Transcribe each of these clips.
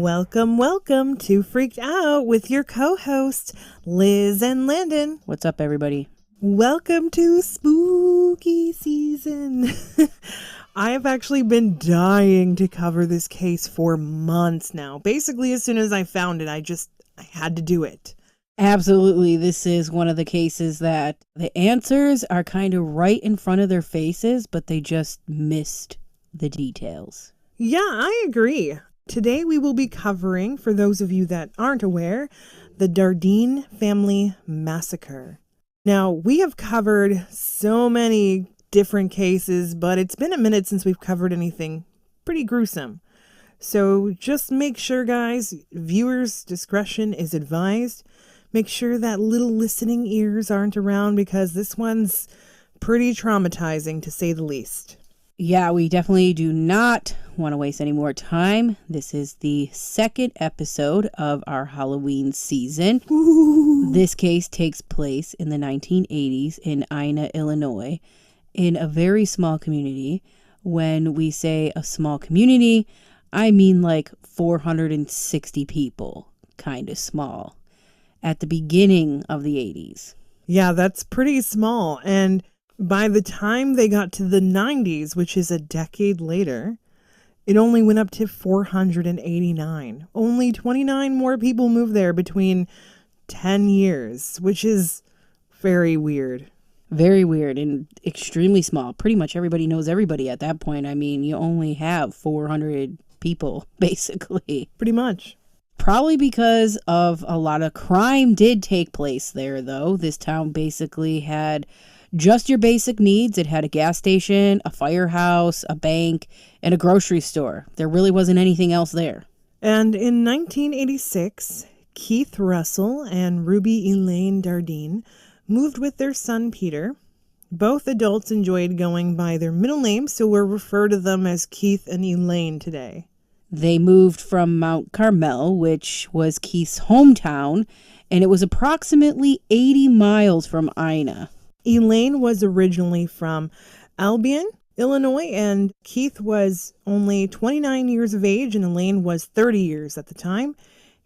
Welcome to Freaked Out with your co-hosts, Liz and Landon. What's up, everybody? Welcome to spooky season. I have actually been dying to cover this case for months now. Basically, as soon as I found it, I had to do it. Absolutely. This is one of the cases that the answers are kind of right in front of their faces, but they just missed the details. Yeah, I agree. Today we will be covering, for those of you that aren't aware, the Dardeen family massacre. Now, we have covered so many different cases, but it's been a minute since we've covered anything pretty gruesome. So just make sure, guys, viewers' discretion is advised. Make sure that little listening ears aren't around because this one's pretty traumatizing, to say the least. Yeah, we definitely do not want to waste any more time. This is the second episode of our Halloween season. Ooh. This case takes place in the 1980s in Ina, Illinois, in a very small community. When we say a small community, I mean like 460 people, kind of small, at the beginning of the 80s. Yeah, that's pretty small. And by the time they got to the 90s, which is a decade later, it only went up to 489. Only 29 more people moved there between 10 years, which is very weird. Very weird and extremely small. Pretty much everybody knows everybody at that point. I mean, you only have 400 people, basically. Pretty much. Probably because of a lot of crime did take place there, though. This town basically had just your basic needs. It had a gas station, a firehouse, a bank, and a grocery store. There really wasn't anything else there. And in 1986, Keith Russell and Ruby Elaine Dardeen moved with their son Peter. Both adults enjoyed going by their middle names, so we'll refer to them as Keith and Elaine today. They moved from Mount Carmel, which was Keith's hometown, and it was approximately 80 miles from Ina. Elaine was originally from Albion, Illinois, and Keith was only 29 years of age and Elaine was 30 years at the time.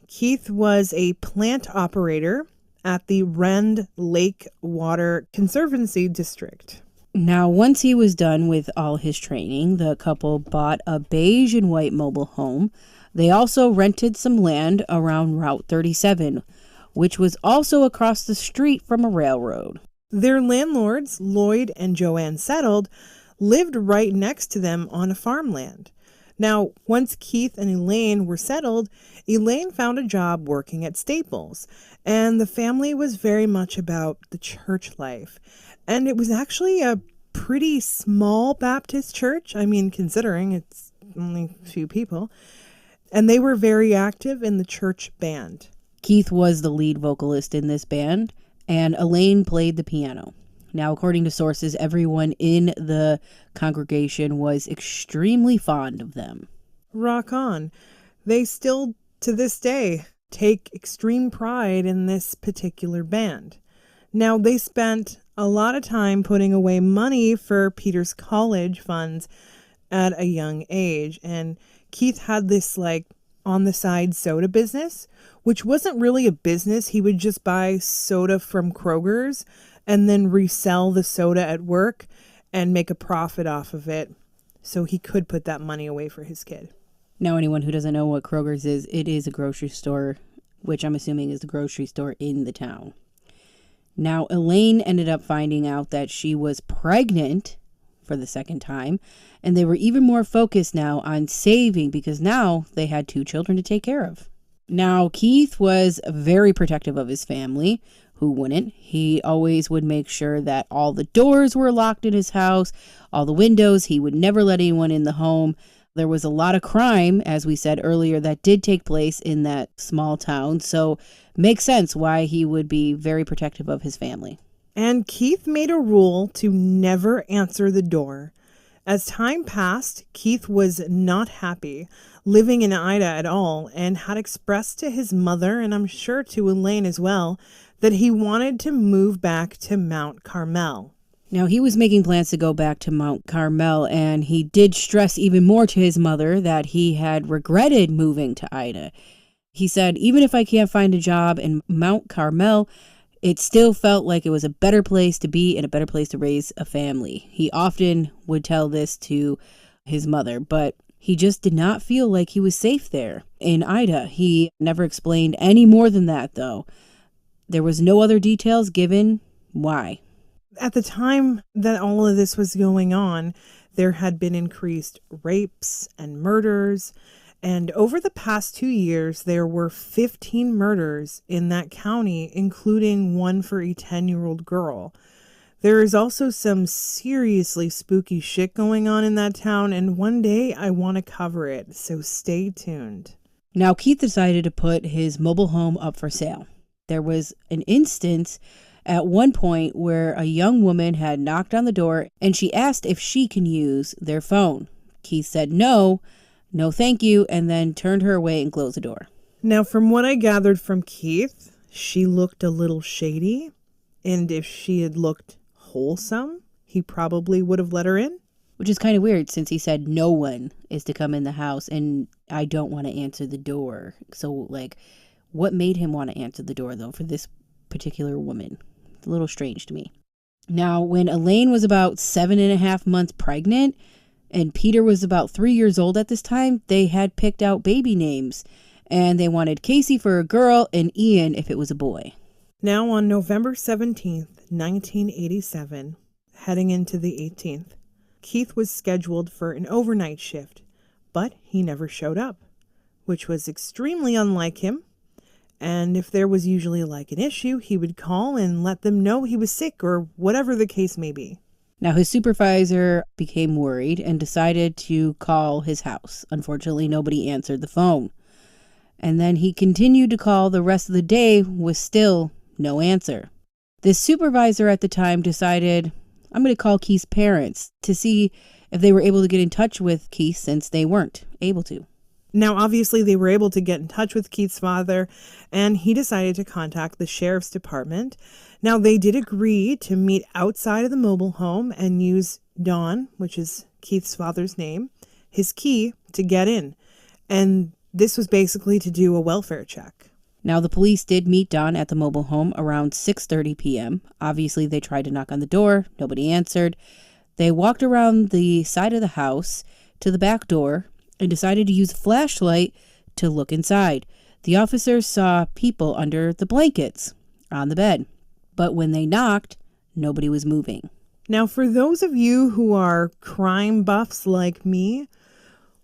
Keith was a plant operator at the Rend Lake Water Conservancy District. Now, once he was done with all his training, the couple bought a beige and white mobile home. They also rented some land around Route 37, which was also across the street from a railroad. Their landlords, Lloyd and Joanne Settled, lived right next to them on a farmland. Now, once Keith and Elaine were settled, Elaine found a job working at Staples, and the family was very much about the church life. And it was actually a pretty small Baptist church, I mean, considering it's only a few people, and they were very active in the church band. Keith was the lead vocalist in this band, and Elaine played the piano. Now, according to sources, everyone in the congregation was extremely fond of them. Rock on. They still, to this day, take extreme pride in this particular band. Now, they spent a lot of time putting away money for Peter's college funds at a young age, and Keith had this, on the side soda business, which wasn't really a business. He would just buy soda from Kroger's and then resell the soda at work and make a profit off of it so he could put that money away for his kid. Now, anyone who doesn't know what Kroger's is, it is a grocery store, which I'm assuming is the grocery store in the town. Now, Elaine ended up finding out that she was pregnant for the second time, and they were even more focused now on saving because now they had 2 children to take care of. Now, Keith was very protective of his family. Who wouldn't? He always would make sure that all the doors were locked in his house, all the windows. He would never let anyone in the home. There was a lot of crime, as we said earlier, that did take place in that small town. So makes sense why he would be very protective of his family. And Keith made a rule to never answer the door. As time passed, Keith was not happy living in Ida at all and had expressed to his mother, and I'm sure to Elaine as well, that he wanted to move back to Mount Carmel. Now, he was making plans to go back to Mount Carmel, and he did stress even more to his mother that he had regretted moving to Ida. He said, even if I can't find a job in Mount Carmel, it still felt like it was a better place to be and a better place to raise a family. He often would tell this to his mother, but he just did not feel like he was safe there in Ida. He never explained any more than that, though. There was no other details given why. At the time that all of this was going on, there had been increased rapes and murders. And over the past 2 years, there were 15 murders in that county, including one for a 10-year-old girl. There is also some seriously spooky shit going on in that town, and one day I want to cover it, so stay tuned. Now, Keith decided to put his mobile home up for sale. There was an instance at one point where a young woman had knocked on the door and she asked if she can use their phone. Keith said no thank you, and then turned her away and closed the door. Now, from what I gathered from Keith, she looked a little shady, and if she had looked wholesome, he probably would have let her in. Which is kind of weird since he said no one is to come in the house and I don't want to answer the door. So, what made him want to answer the door, though, for this particular woman? It's a little strange to me. Now, when Elaine was about 7.5 months pregnant and Peter was about 3 years old at this time, they had picked out baby names. And they wanted Casey for a girl and Ian if it was a boy. Now, on November 17th, 1987, heading into the 18th, Keith was scheduled for an overnight shift, but he never showed up, which was extremely unlike him. And if there was usually an issue, he would call and let them know he was sick or whatever the case may be. Now, his supervisor became worried and decided to call his house. Unfortunately, nobody answered the phone. And then he continued to call the rest of the day with still no answer. This supervisor at the time decided, I'm going to call Keith's parents to see if they were able to get in touch with Keith since they weren't able to. Now, obviously, they were able to get in touch with Keith's father, and he decided to contact the sheriff's department. Now, they did agree to meet outside of the mobile home and use Don, which is Keith's father's name, his key to get in. And this was basically to do a welfare check. Now, the police did meet Don at the mobile home around 6:30 p.m. Obviously, they tried to knock on the door. Nobody answered. They walked around the side of the house to the back door and decided to use a flashlight to look inside. The officers saw people under the blankets on the bed. But when they knocked, nobody was moving. Now, for those of you who are crime buffs like me,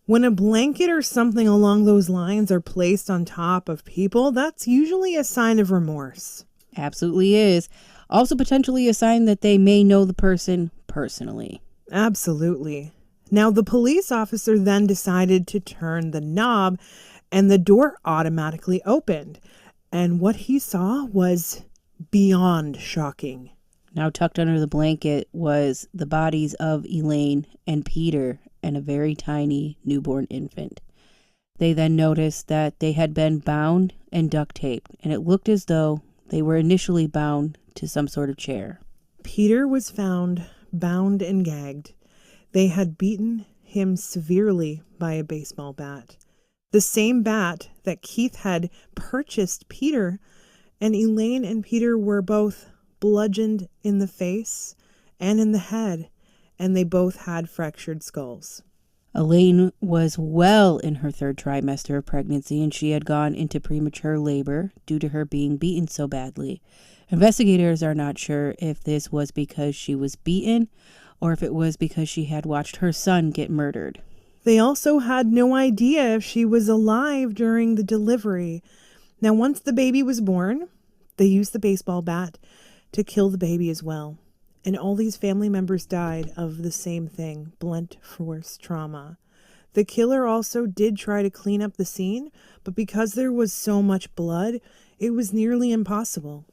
when a blanket or something along those lines are placed on top of people, that's usually a sign of remorse. Absolutely is. Also potentially a sign that they may know the person personally. Absolutely. Now, the police officer then decided to turn the knob and the door automatically opened. And what he saw was beyond shocking. Now, tucked under the blanket was the bodies of Elaine and Peter and a very tiny newborn infant. They then noticed that they had been bound and duct taped, and it looked as though they were initially bound to some sort of chair. Peter was found bound and gagged. They had beaten him severely by a baseball bat. The same bat that Keith had purchased Peter, and Elaine and Peter were both bludgeoned in the face and in the head, and they both had fractured skulls. Elaine was well in her 3rd trimester of pregnancy, and she had gone into premature labor due to her being beaten so badly. Investigators are not sure if this was because she was beaten or if it was because she had watched her son get murdered. They also had no idea if she was alive during the delivery. Now, once the baby was born, they used the baseball bat to kill the baby as well. And all these family members died of the same thing, blunt force trauma. The killer also did try to clean up the scene, but because there was so much blood, it was nearly impossible.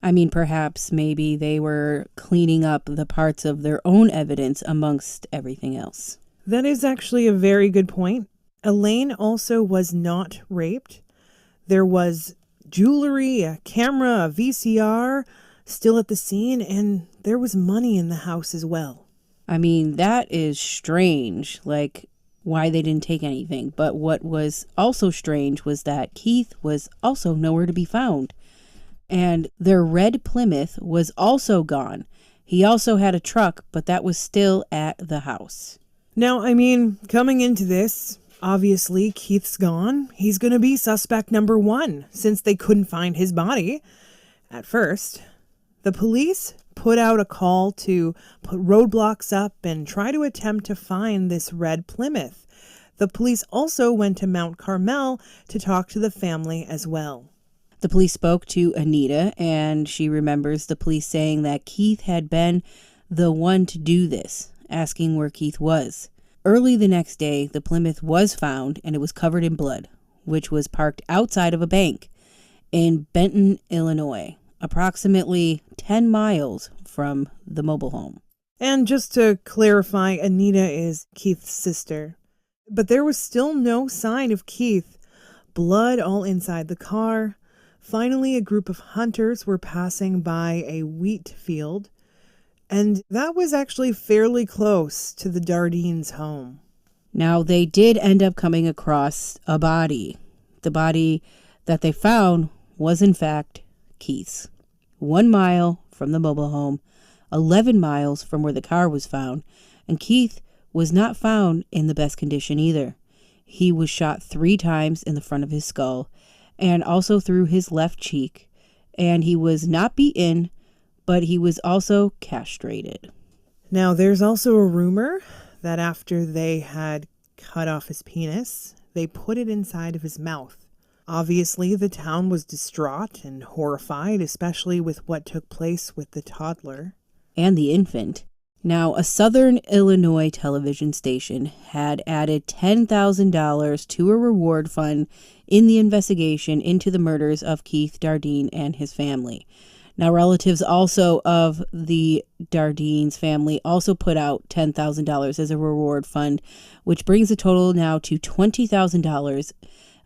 I mean, perhaps maybe they were cleaning up the parts of their own evidence amongst everything else. That is actually a very good point. Elaine also was not raped. There was jewelry, a camera, a VCR, still at the scene, and there was money in the house as well. I mean, that is strange, like why they didn't take anything. But what was also strange was that Keith was also nowhere to be found. And their red Plymouth was also gone. He also had a truck, but that was still at the house. Now, I mean, coming into this, obviously Keith's gone. He's going to be suspect number one since they couldn't find his body at first. The police put out a call to put roadblocks up and try to attempt to find this red Plymouth. The police also went to Mount Carmel to talk to the family as well. The police spoke to Anita, and she remembers the police saying that Keith had been the one to do this, asking where Keith was. Early the next day, the Plymouth was found, and it was covered in blood, which was parked outside of a bank in Benton, Illinois, approximately 10 miles from the mobile home. And just to clarify, Anita is Keith's sister. But there was still no sign of Keith. Blood all inside the car. Finally, a group of hunters were passing by a wheat field, and that was actually fairly close to the Dardeens' home. Now, they did end up coming across a body. The body that they found was, in fact, Keith's. 1 mile from the mobile home, 11 miles from where the car was found, and Keith was not found in the best condition either. He was shot 3 times in the front of his skull, and also through his left cheek, and he was not beaten, but he was also castrated. Now, there's also a rumor that after they had cut off his penis, they put it inside of his mouth. Obviously, the town was distraught and horrified, especially with what took place with the toddler. And the infant. Now, a Southern Illinois television station had added $10,000 to a reward fund in the investigation into the murders of Keith Dardeen and his family. Now, relatives also of the Dardeens family also put out $10,000 as a reward fund, which brings the total now to $20,000.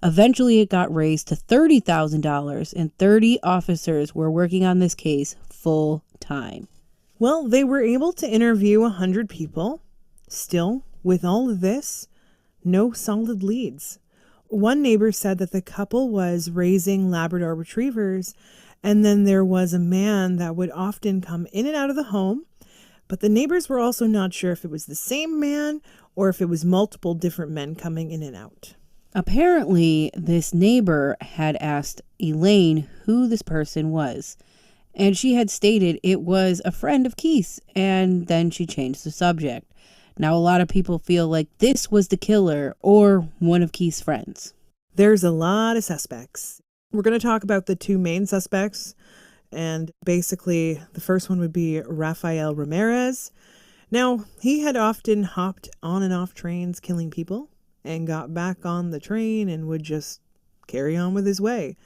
Eventually, it got raised to $30,000, and 30 officers were working on this case full time. Well, they were able to interview 100 people. Still, with all of this, no solid leads. One neighbor said that the couple was raising Labrador retrievers, and then there was a man that would often come in and out of the home, but the neighbors were also not sure if it was the same man or if it was multiple different men coming in and out. Apparently, this neighbor had asked Elaine who this person was, and she had stated it was a friend of Keith's, and then she changed the subject. Now, a lot of people feel like this was the killer or one of Keith's friends. There's a lot of suspects. We're going to talk about the 2 main suspects, and basically the first one would be Rafael Ramirez. Now, he had often hopped on and off trains killing people and got back on the train and would just carry on with his way.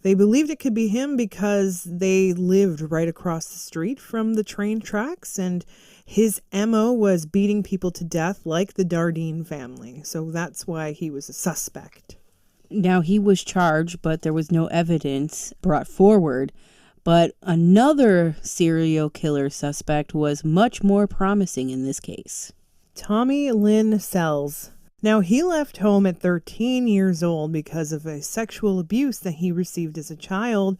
They believed it could be him because they lived right across the street from the train tracks, and his MO was beating people to death like the Dardeen family. So that's why he was a suspect. Now, he was charged, but there was no evidence brought forward. But another serial killer suspect was much more promising in this case. Tommy Lynn Sells. Now, he left home at 13 years old because of a sexual abuse that he received as a child.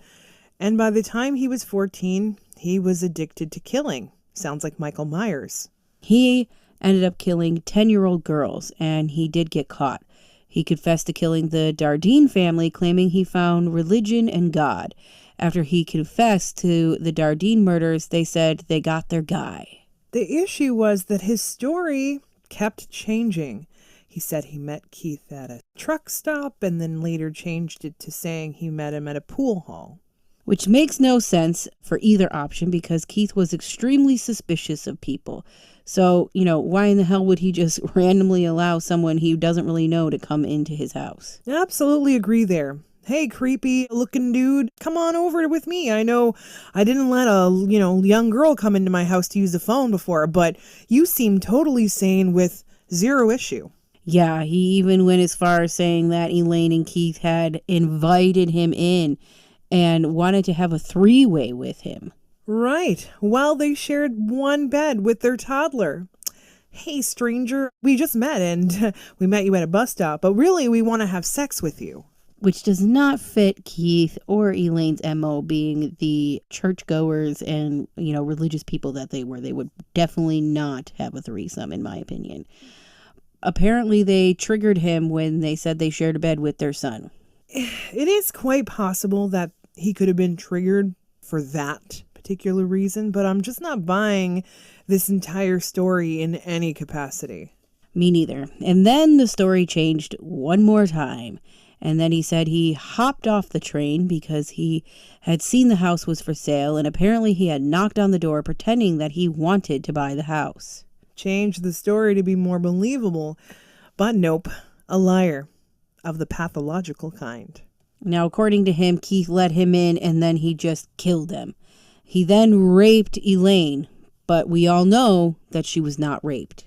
And by the time he was 14, he was addicted to killing. Sounds like Michael Myers. He ended up killing 10-year-old girls, and he did get caught. He confessed to killing the Dardeen family, claiming he found religion and God. After he confessed to the Dardeen murders, they said they got their guy. The issue was that his story kept changing. He said he met Keith at a truck stop and then later changed it to saying he met him at a pool hall. Which makes no sense for either option because Keith was extremely suspicious of people. So, why in the hell would he just randomly allow someone he doesn't really know to come into his house? Absolutely agree there. Hey, creepy looking dude, come on over with me. I know I didn't let a, young girl come into my house to use the phone before, but you seem totally sane with zero issue. Yeah, he even went as far as saying that Elaine and Keith had invited him in and wanted to have a 3-way with him. Right, while they shared one bed with their toddler. Hey, stranger, we just met and we met you at a bus stop, but really we want to have sex with you. Which does not fit Keith or Elaine's MO, being the churchgoers and, religious people that they were. They would definitely not have a threesome, in my opinion. Apparently, they triggered him when they said they shared a bed with their son. It is quite possible that he could have been triggered for that particular reason, but I'm just not buying this entire story in any capacity. Me neither. And then the story changed one more time. And then he said he hopped off the train because he had seen the house was for sale, and apparently he had knocked on the door pretending that he wanted to buy the house. Change the story to be more believable, but nope, a liar of the pathological kind. Now, according to him, Keith let him in and then he just killed him. He then raped Elaine, but we all know that she was not raped.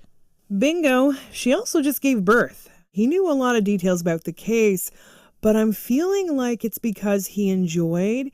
Bingo, she also just gave birth. He knew a lot of details about the case, but I'm feeling like it's because he enjoyed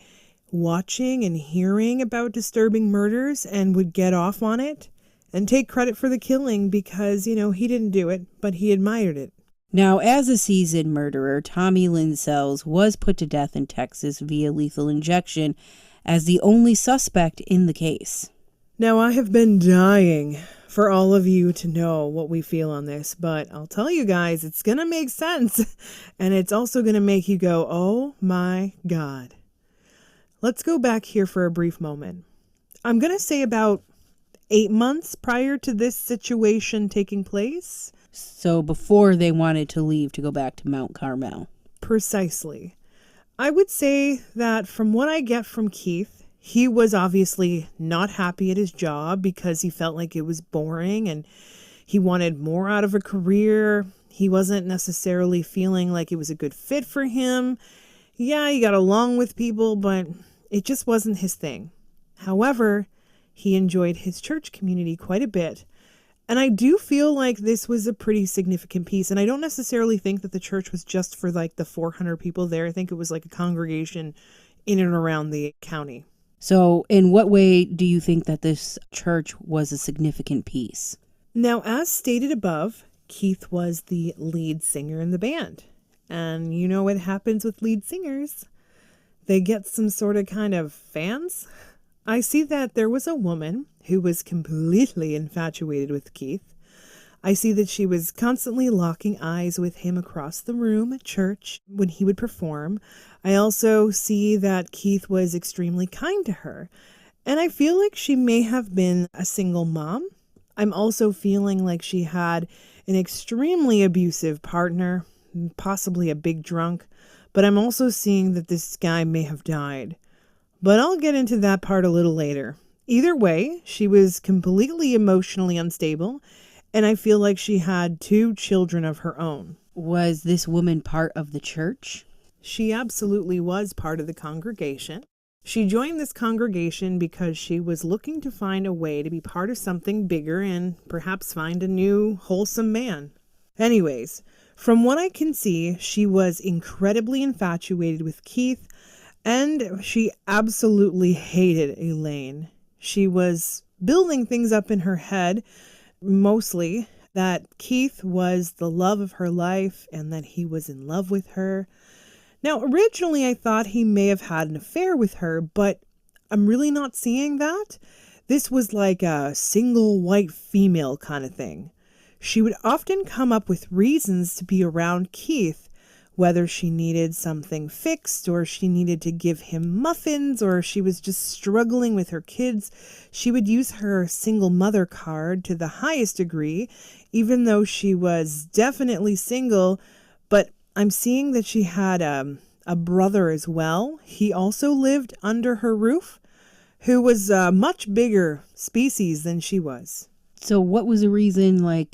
watching and hearing about disturbing murders and would get off on it and take credit for the killing because, he didn't do it, but he admired it. Now, as a seasoned murderer, Tommy Lynn Sells was put to death in Texas via lethal injection as the only suspect in the case. Now, I have been dying for all of you to know what we feel on this, but I'll tell you guys, it's going to make sense. And it's also going to make you go, oh my God. Let's go back here for a brief moment. I'm going to say about 8 months prior to this situation taking place. So before they wanted to leave to go back to Mount Carmel. Precisely. I would say that from what I get from Keith, he was obviously not happy at his job because he felt like it was boring and he wanted more out of a career. He wasn't necessarily feeling like it was a good fit for him. Yeah, he got along with people, but it just wasn't his thing. However, he enjoyed his church community quite a bit. And I do feel like this was a pretty significant piece. And I don't necessarily think that the church was just for like the 400 people there. I think it was like a congregation in and around the county. So in what way do you think that this church was a significant piece? Now, as stated above, Keith was the lead singer in the band. And you know what happens with lead singers? They get some sort of kind of fans. I see that there was a woman who was completely infatuated with Keith. I see that she was constantly locking eyes with him across the room at church when he would perform. I also see that Keith was extremely kind to her. And I feel like she may have been a single mom. I'm also feeling like she had an extremely abusive partner, possibly a big drunk. But I'm also seeing that this guy may have died. But I'll get into that part a little later. Either way, she was completely emotionally unstable. And I feel like she had 2 children of her own. Was this woman part of the church? She absolutely was part of the congregation. She joined this congregation because she was looking to find a way to be part of something bigger and perhaps find a new, wholesome man. Anyways, from what I can see, she was incredibly infatuated with Keith, and she absolutely hated Elaine. She was building things up in her head, mostly that Keith was the love of her life and that he was in love with her. Now, originally I thought he may have had an affair with her, but I'm really not seeing that. This was like a single white female kind of thing. She would often come up with reasons to be around Keith, whether she needed something fixed or she needed to give him muffins or she was just struggling with her kids. She would use her single mother card to the highest degree, even though she was definitely single. But I'm seeing that she had a brother as well. He also lived under her roof, who was a much bigger species than she was. So what was the reason,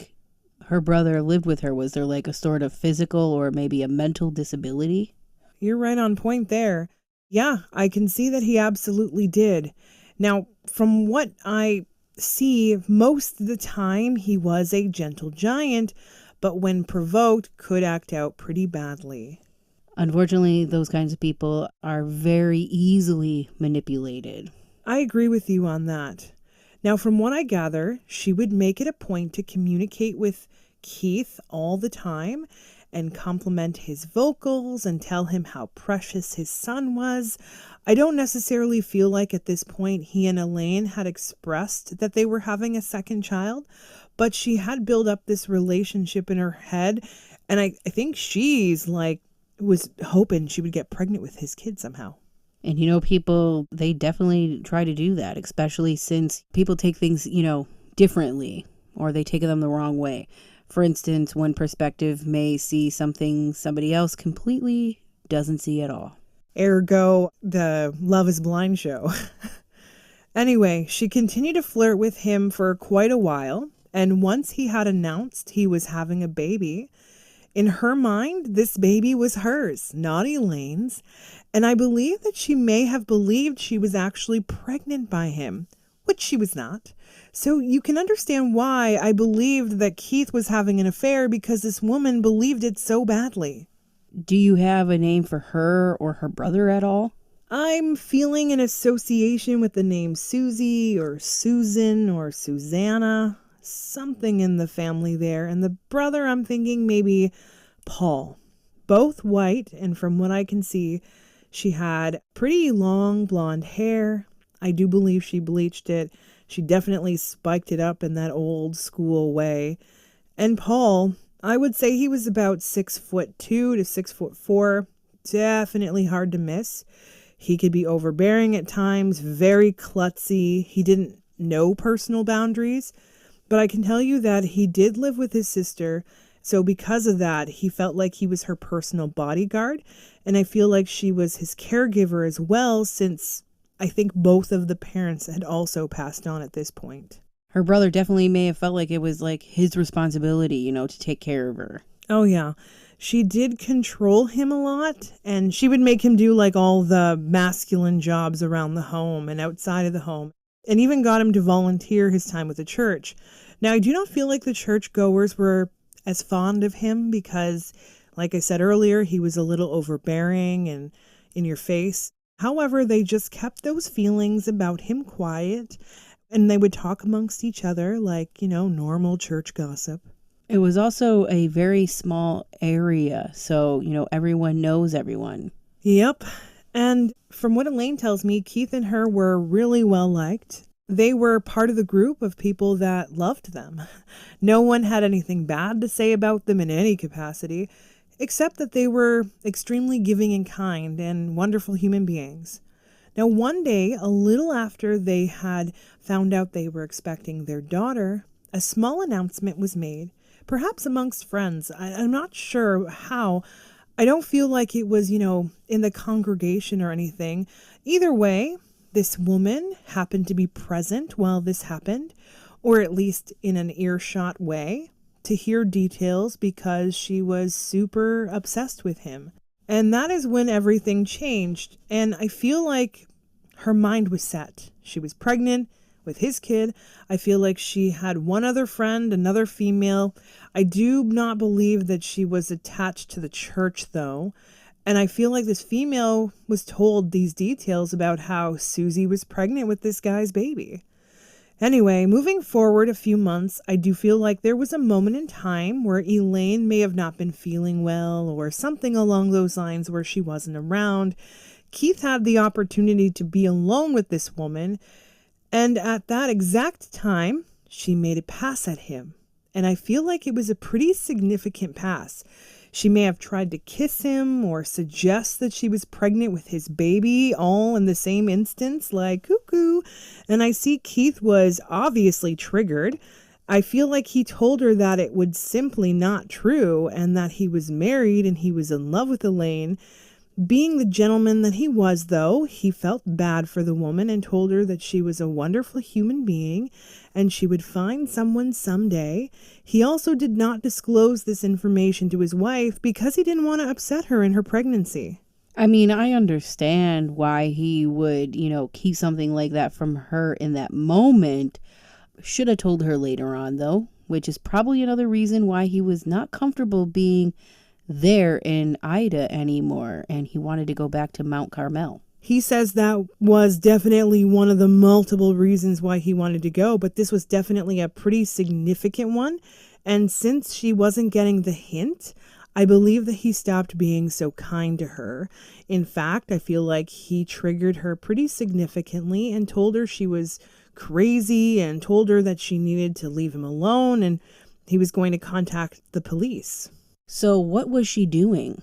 her brother lived with her? Was there a sort of physical or maybe a mental disability? You're right on point there. Yeah, I can see that he absolutely did. Now, from what I see, most of the time he was a gentle giant, but when provoked could act out pretty badly. Unfortunately, those kinds of people are very easily manipulated. I agree with you on that. Now, from what I gather, she would make it a point to communicate with Keith all the time and compliment his vocals and tell him how precious his son was. I don't necessarily feel like at this point he and Elaine had expressed that they were having a second child, but she had built up this relationship in her head. And I think she's like, was hoping she would get pregnant with his kid somehow. And people, they definitely try to do that, especially since people take things, differently, or they take them the wrong way. For instance, one perspective may see something somebody else completely doesn't see at all. Ergo, the Love is Blind show. Anyway, she continued to flirt with him for quite a while, and once he had announced he was having a baby, in her mind, this baby was hers, not Elaine's, and I believe that she may have believed she was actually pregnant by him, which she was not. So you can understand why I believed that Keith was having an affair, because this woman believed it so badly. Do you have a name for her or her brother at all? I'm feeling an association with the name Susie or Susan or Susanna, something in the family there. And the brother, I'm thinking maybe Paul. Both white, and from what I can see, she had pretty long blonde hair. I do believe she bleached it. She definitely spiked it up in that old school way. And Paul, I would say he was about 6'2" to 6'4", definitely hard to miss. He could be overbearing at times, very klutzy. He didn't know personal boundaries, but I can tell you that he did live with his sister. So because of that, he felt like he was her personal bodyguard. And I feel like she was his caregiver as well, since I think both of the parents had also passed on at this point. Her brother definitely may have felt like it was like his responsibility, to take care of her. Oh, yeah. She did control him a lot, and she would make him do like all the masculine jobs around the home and outside of the home, and even got him to volunteer his time with the church. Now, I do not feel like the churchgoers were as fond of him because, like I said earlier, he was a little overbearing and in your face. However, they just kept those feelings about him quiet, and they would talk amongst each other like, normal church gossip. It was also a very small area, so, everyone knows everyone. Yep. And from what Elaine tells me, Keith and her were really well liked. They were part of the group of people that loved them. No one had anything bad to say about them in any capacity, except that they were extremely giving and kind and wonderful human beings. Now, one day, a little after they had found out they were expecting their daughter, a small announcement was made, perhaps amongst friends. I'm not sure how. I don't feel like it was, in the congregation or anything. Either way, this woman happened to be present while this happened, or at least in an earshot way, to hear details because she was super obsessed with him. And that is when everything changed. And I feel like her mind was set. She was pregnant with his kid. I feel like she had one other friend, another female. I do not believe that she was attached to the church, though. And I feel like this female was told these details about how Susie was pregnant with this guy's baby. Anyway, moving forward a few months, I do feel like there was a moment in time where Elaine may have not been feeling well or something along those lines where she wasn't around. Keith had the opportunity to be alone with this woman, and at that exact time, she made a pass at him. And I feel like it was a pretty significant pass. She may have tried to kiss him or suggest that she was pregnant with his baby all in the same instance, like cuckoo. And I see Keith was obviously triggered. I feel like he told her that it was simply not true and that he was married and he was in love with Elaine. Being the gentleman that he was, though, he felt bad for the woman and told her that she was a wonderful human being and she would find someone someday. He also did not disclose this information to his wife because he didn't want to upset her in her pregnancy. I mean, I understand why he would, keep something like that from her in that moment. Should have told her later on, though, which is probably another reason why he was not comfortable being there in Ida anymore, and he wanted to go back to Mount Carmel. He says that was definitely one of the multiple reasons why he wanted to go, but this was definitely a pretty significant one. And since she wasn't getting the hint, I believe that he stopped being so kind to her. In fact, I feel like he triggered her pretty significantly and told her she was crazy and told her that she needed to leave him alone and he was going to contact the police. So what was she doing?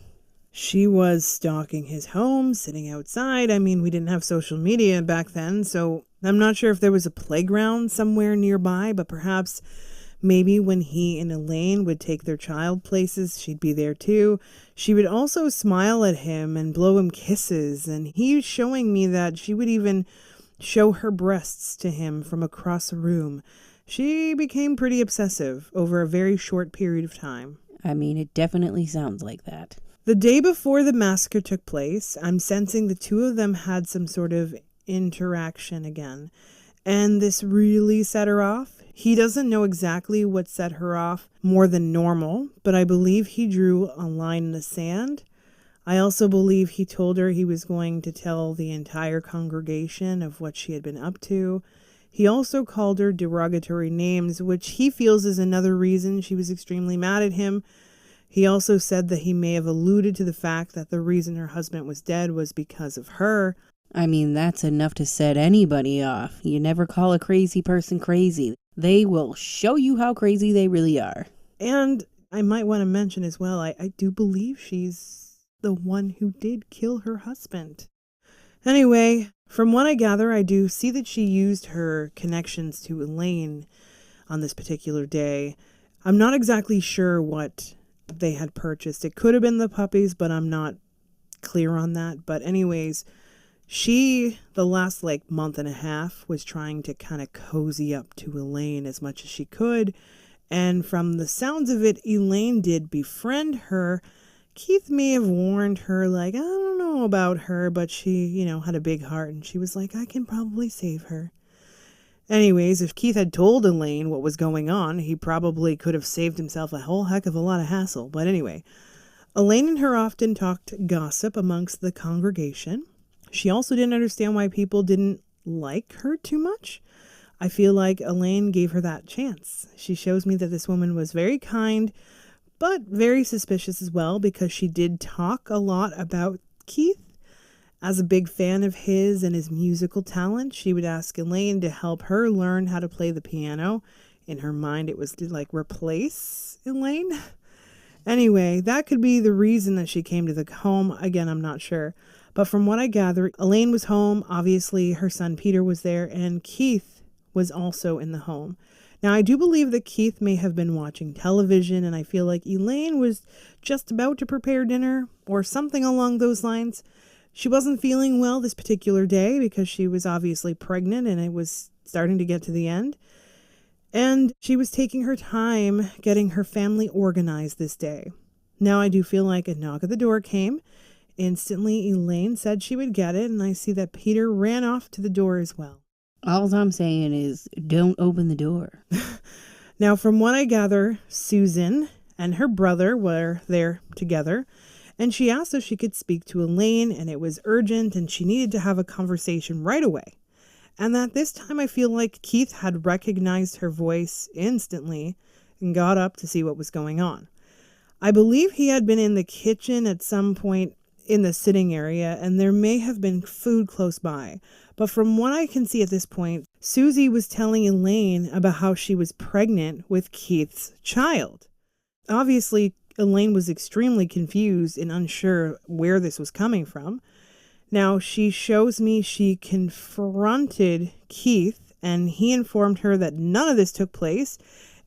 She was stalking his home, sitting outside. I mean, we didn't have social media back then, so I'm not sure if there was a playground somewhere nearby, but perhaps maybe when he and Elaine would take their child places, she'd be there too. She would also smile at him and blow him kisses, and he was showing me that she would even show her breasts to him from across a room. She became pretty obsessive over a very short period of time. I mean, it definitely sounds like that. The day before the massacre took place, I'm sensing the two of them had some sort of interaction again. And this really set her off. He doesn't know exactly what set her off more than normal, but I believe he drew a line in the sand. I also believe he told her he was going to tell the entire congregation of what she had been up to. He also called her derogatory names, which he feels is another reason she was extremely mad at him. He also said that he may have alluded to the fact that the reason her husband was dead was because of her. I mean, that's enough to set anybody off. You never call a crazy person crazy. They will show you how crazy they really are. And I might want to mention as well, I do believe she's the one who did kill her husband. Anyway, from what I gather, I do see that she used her connections to Elaine on this particular day. I'm not exactly sure what they had purchased. It could have been the puppies, but I'm not clear on that. But anyways, she, the last month and a half, was trying to kind of cozy up to Elaine as much as she could. And from the sounds of it, Elaine did befriend her. Keith may have warned her, I don't know about her, but she, had a big heart and she was like, I can probably save her. Anyways, if Keith had told Elaine what was going on, he probably could have saved himself a whole heck of a lot of hassle. But anyway, Elaine and her often talked gossip amongst the congregation. She also didn't understand why people didn't like her too much. I feel like Elaine gave her that chance. She shows me that this woman was very kind, but very suspicious as well, because she did talk a lot about Keith. As a big fan of his and his musical talent, she would ask Elaine to help her learn how to play the piano. In her mind, it was to replace Elaine. Anyway, that could be the reason that she came to the home. Again, I'm not sure. But from what I gather, Elaine was home. Obviously, her son Peter was there, and Keith was also in the home. Now, I do believe that Keith may have been watching television, and I feel like Elaine was just about to prepare dinner or something along those lines. She wasn't feeling well this particular day because she was obviously pregnant and it was starting to get to the end. And she was taking her time getting her family organized this day. Now I do feel like a knock at the door came. Instantly, Elaine said she would get it, and I see that Peter ran off to the door as well. All I'm saying is, don't open the door. Now, from what I gather, Susan and her brother were there together. And she asked if she could speak to Elaine, and it was urgent, and she needed to have a conversation right away. And at this time, I feel like Keith had recognized her voice instantly and got up to see what was going on. I believe he had been in the kitchen at some point in the sitting area, and there may have been food close by. But from what I can see at this point, Susie was telling Elaine about how she was pregnant with Keith's child. Obviously, Elaine was extremely confused and unsure where this was coming from. Now, she shows me she confronted Keith, and he informed her that none of this took place,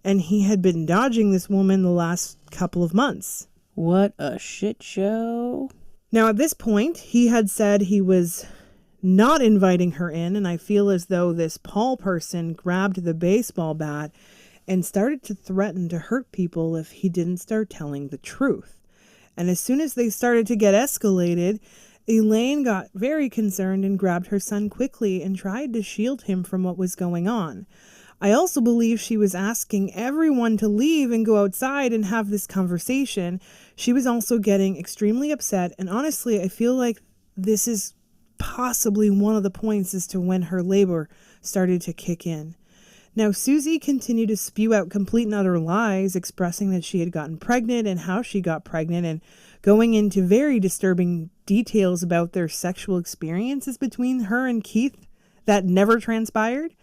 and he had been dodging this woman the last couple of months. What a shit show. Now, at this point, he had said he was not inviting her in, and I feel as though this Paul person grabbed the baseball bat and started to threaten to hurt people if he didn't start telling the truth. And as soon as they started to get escalated, Elaine got very concerned and grabbed her son quickly and tried to shield him from what was going on. I also believe she was asking everyone to leave and go outside and have this conversation. She was also getting extremely upset, and honestly, I feel like this is possibly one of the points as to when her labor started to kick in. Now, Susie continued to spew out complete and utter lies, expressing that she had gotten pregnant and how she got pregnant, and going into very disturbing details about their sexual experiences between her and Keith that never transpired.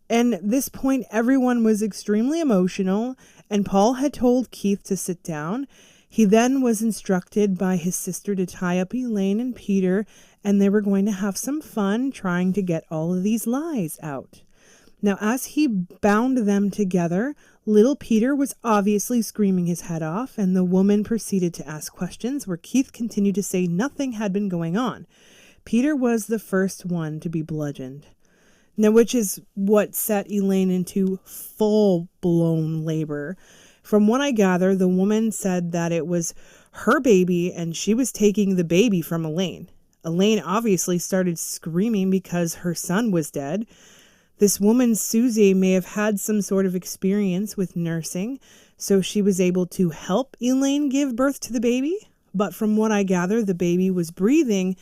And at this point, everyone was extremely emotional, and Paul had told Keith to sit down. He then was instructed by his sister to tie up Elaine and Peter, and they were going to have some fun trying to get all of these lies out. Now, as he bound them together, little Peter was obviously screaming his head off, and the woman proceeded to ask questions where Keith continued to say nothing had been going on. Peter was the first one to be bludgeoned. Now, which is what set Elaine into full-blown labor. From what I gather, the woman said that it was her baby and she was taking the baby from Elaine. Elaine obviously started screaming because her son was dead. This woman, Susie, may have had some sort of experience with nursing, so she was able to help Elaine give birth to the baby. But from what I gather, the baby was breathing,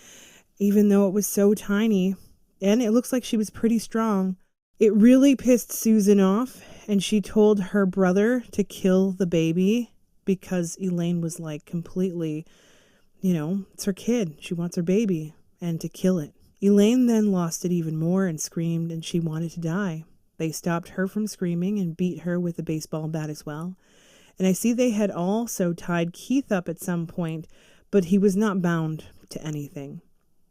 even though it was so tiny, and it looks like she was pretty strong. It really pissed Susan off, and she told her brother to kill the baby because Elaine was like completely, it's her kid. She wants her baby, and to kill it. Elaine then lost it even more and screamed, and she wanted to die. They stopped her from screaming and beat her with a baseball bat as well. And I see they had also tied Keith up at some point, but he was not bound to anything.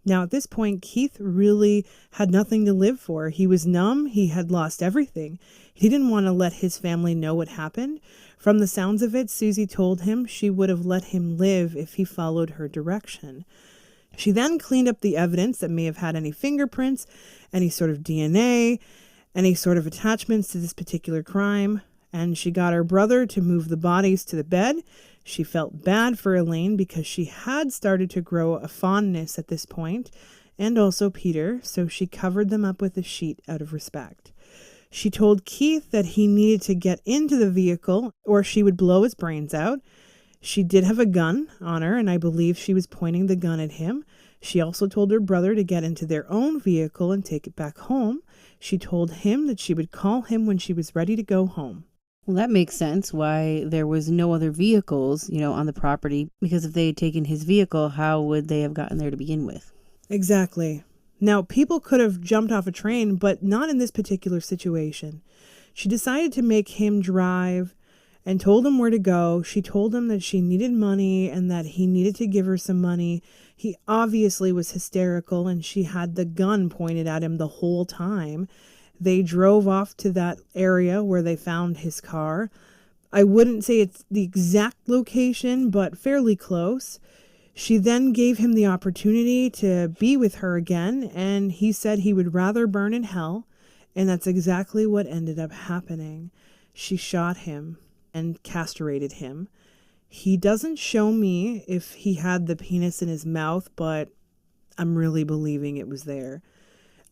Now, at this point, Keith really had nothing to live for. He was numb. He had lost everything. He didn't want to let his family know what happened. From the sounds of it, Susie told him she would have let him live if he followed her direction. She then cleaned up the evidence that may have had any fingerprints, any sort of DNA, any sort of attachments to this particular crime, and she got her brother to move the bodies to the bed. She felt bad for Elaine because she had started to grow a fondness at this point, and also Peter, so she covered them up with a sheet out of respect. She told Keith that he needed to get into the vehicle or she would blow his brains out. She did have a gun on her, and I believe she was pointing the gun at him. She also told her brother to get into their own vehicle and take it back home. She told him that she would call him when she was ready to go home. Well, that makes sense why there was no other vehicles, on the property, because if they had taken his vehicle, how would they have gotten there to begin with? Exactly. Now, people could have jumped off a train, but not in this particular situation. She decided to make him drive and told him where to go. She told him that she needed money and that he needed to give her some money. He obviously was hysterical, and she had the gun pointed at him the whole time. They drove off to that area where they found his car. I wouldn't say it's the exact location, but fairly close. She then gave him the opportunity to be with her again, and he said he would rather burn in hell, and that's exactly what ended up happening. She shot him and castrated him. He doesn't show me if he had the penis in his mouth, but I'm really believing it was there.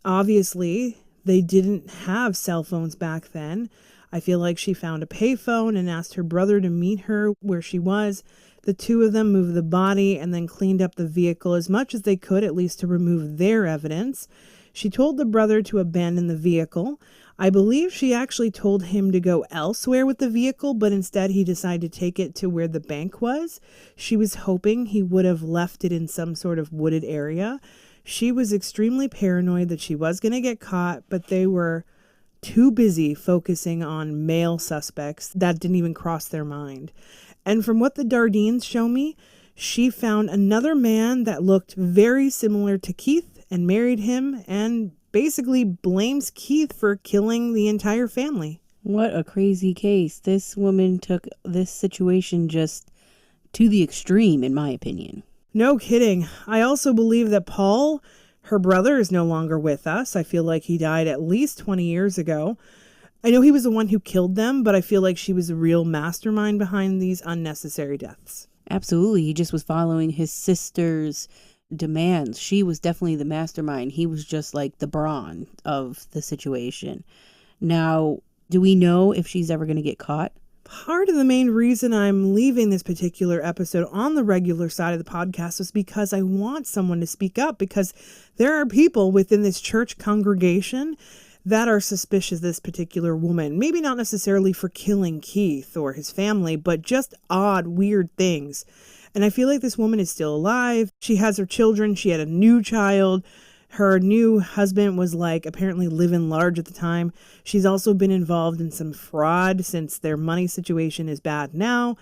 Obviously, they didn't have cell phones back then. I feel like she found a payphone and asked her brother to meet her where she was. The two of them moved the body and then cleaned up the vehicle as much as they could, at least to remove their evidence. She told the brother to abandon the vehicle. I believe she actually told him to go elsewhere with the vehicle, but instead he decided to take it to where the bank was. She was hoping he would have left it in some sort of wooded area. She was extremely paranoid that she was going to get caught, but they were too busy focusing on male suspects that didn't even cross their mind. And from what the Dardeens show me, she found another man that looked very similar to Keith and married him and basically blames Keith for killing the entire family. What a crazy case. This woman took this situation just to the extreme, in my opinion. No kidding. I also believe that Paul, her brother, is no longer with us. I feel like he died at least 20 years ago. I know he was the one who killed them, but I feel like she was a real mastermind behind these unnecessary deaths. Absolutely. He just was following his sister's demands. She was definitely the mastermind. He was just like the brawn of the situation. Now, do we know if she's ever going to get caught? Part of the main reason I'm leaving this particular episode on the regular side of the podcast was because I want someone to speak up, because there are people within this church congregation that are suspicious of this particular woman. Maybe not necessarily for killing Keith or his family, but just odd, weird things. And I feel like this woman is still alive. She has her children. She had a new child. Her new husband was apparently living large at the time. She's also been involved in some fraud since their money situation is bad now,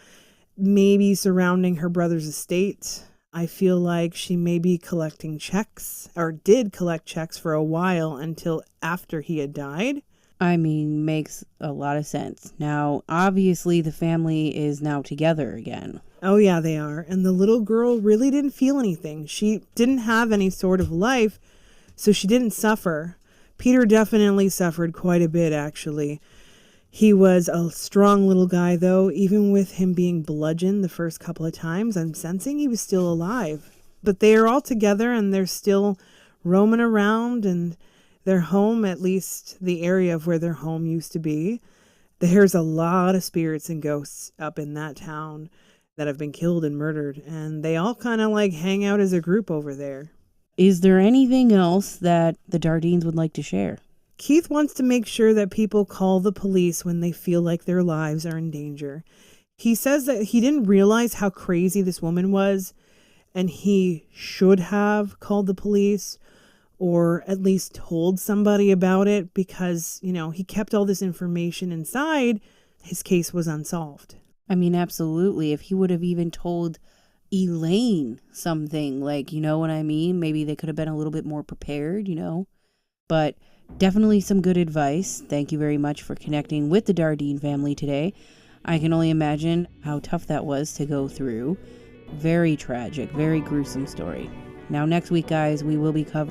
maybe surrounding her brother's estate. I feel like she may be collecting checks, or did collect checks for a while until after he had died. I mean, makes a lot of sense. Now, obviously, the family is now together again. Oh yeah, they are. And the little girl really didn't feel anything. She didn't have any sort of life, so she didn't suffer. Peter definitely suffered quite a bit, actually. He was a strong little guy, though. Even with him being bludgeoned the first couple of times, I'm sensing he was still alive. But they are all together, and they're still roaming around, and their home, at least the area of where their home used to be, there's a lot of spirits and ghosts up in that town that have been killed and murdered, and they all kind of hang out as a group over there. Is there anything else that the Dardeens would like to share? Keith wants to make sure that people call the police when they feel like their lives are in danger. He says that he didn't realize how crazy this woman was, and he should have called the police or at least told somebody about it because, he kept all this information inside. His case was unsolved. I mean, absolutely. If he would have even told Elaine something, you know what I mean? Maybe they could have been a little bit more prepared, But definitely some good advice. Thank you very much for connecting with the Dardeen family today. I can only imagine how tough that was to go through. Very tragic, very gruesome story. Now, next week, guys, we will be covering